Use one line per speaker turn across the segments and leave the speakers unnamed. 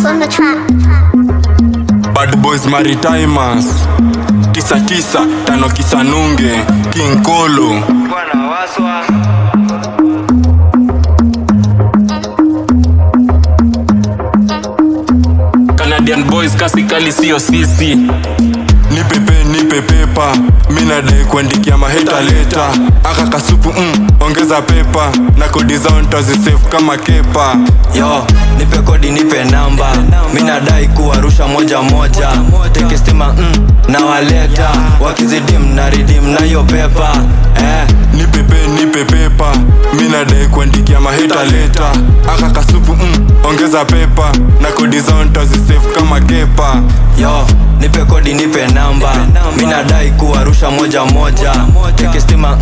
Marcus on the track.
Bad boys maritimers 99 tano kisanunge King Kolo
Bwana waswa
Canadian boys kasi kali sio sisi. Nipe pepa, mina dai kuandikia maheta leta. Aka kasupu ongeza pepa, na kodi zao nitazisave kama kepa.
Yo, nipe kodi nipe namba, mina dai kuwarusha moja moja. Teke stima na waleta, wakizidim na redeem na yo pepa.
Nipe pepa, mina dai kuandikia maheta leta. Aka kasupu ongeza pepa, na kodi zao nitazisave kama kepa.
Yo, nipe kodi nipe namba, mina dai kuwarusha moja moja. Teke stima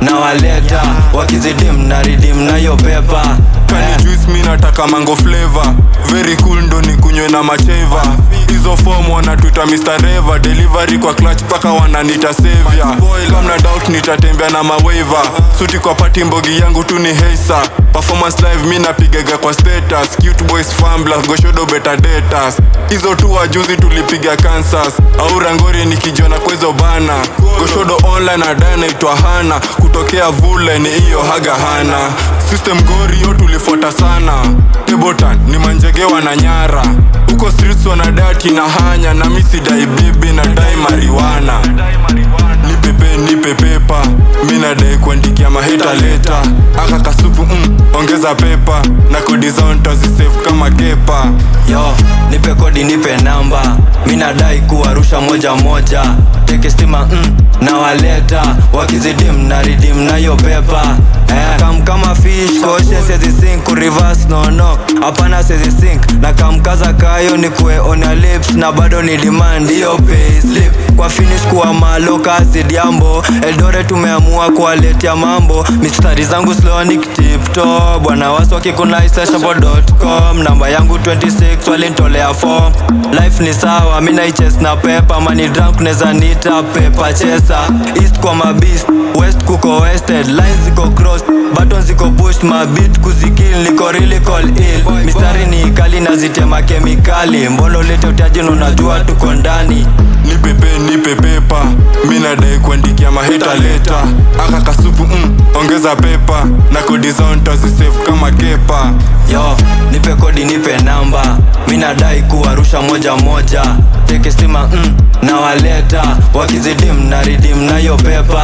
na waleta, wakizidim na redeem na yo pepa.
Kani juice mi nataka mango flavor, very cool ndo ni kunywe na macheva. Hizo form wanatuita Mr. Reva, delivery kwa clutch paka wananita savior. Kama na doubt nitatembea na mawaiver, suti kwa party mbogi yangu tu ni heisa. Performance live mi napigaga kwa status, cute boys famblas, goshodo beta datas. Hizo tu wajuzi tulipiga Kansas, au rangori nikijona kwa hizo bana. Goshodo online adai naitwa Hana, kutokea vule ni iyo haga hana. System gori yo tulifuata sana, Tebotan ni manjegewa na nyara. Uko streets wanadati na hanya, na misi dai bibi na dai mariwana. Nipe pepa, mina dai kuandikia maheta leta. Aka kasupu ongeza pepa, na kodi zao nitazisave kama kepa.
Yo, nipe kodi nipe namba, mina dai kuwarusha moja moja. Teke stima na waleta, wakizidim na redeem na yo pepa. Kama fish, koshe sezi sink, reverse no hapana sezi sink. Na kamkaza kayo ni kue on your lips, na bado ni demand yo pay slip. Kwa finish kuwa maloka acid yambo, Eldoret tumeamua kuwaletea mambo. Mistari zangu slow nick tip top, bwana waswa kikunaisashabo.com. Namba yangu 26 walintolea form. Life ni sawa, mina iches na pepa. Money drunk neza nita pepa chesa. East kwa mabist, west kuko wasted. Lines ziko crossed, buttons ziko pushed. Mabit kuzikill, niko really call ill. Mistari ni kali na zitema kemikali. Mbono lete utaji unajua tuko ndani.
Nipe pepa, mina dai kuandikia maheta leta. Aka kasupu ongeza pepa, na kodi zao nitazisave kama kepa.
Yo, nipe kodi nipe namba, mina dai kuwarusha moja moja. Teke stima na waleta, wakizidim na redeem na yo pepa.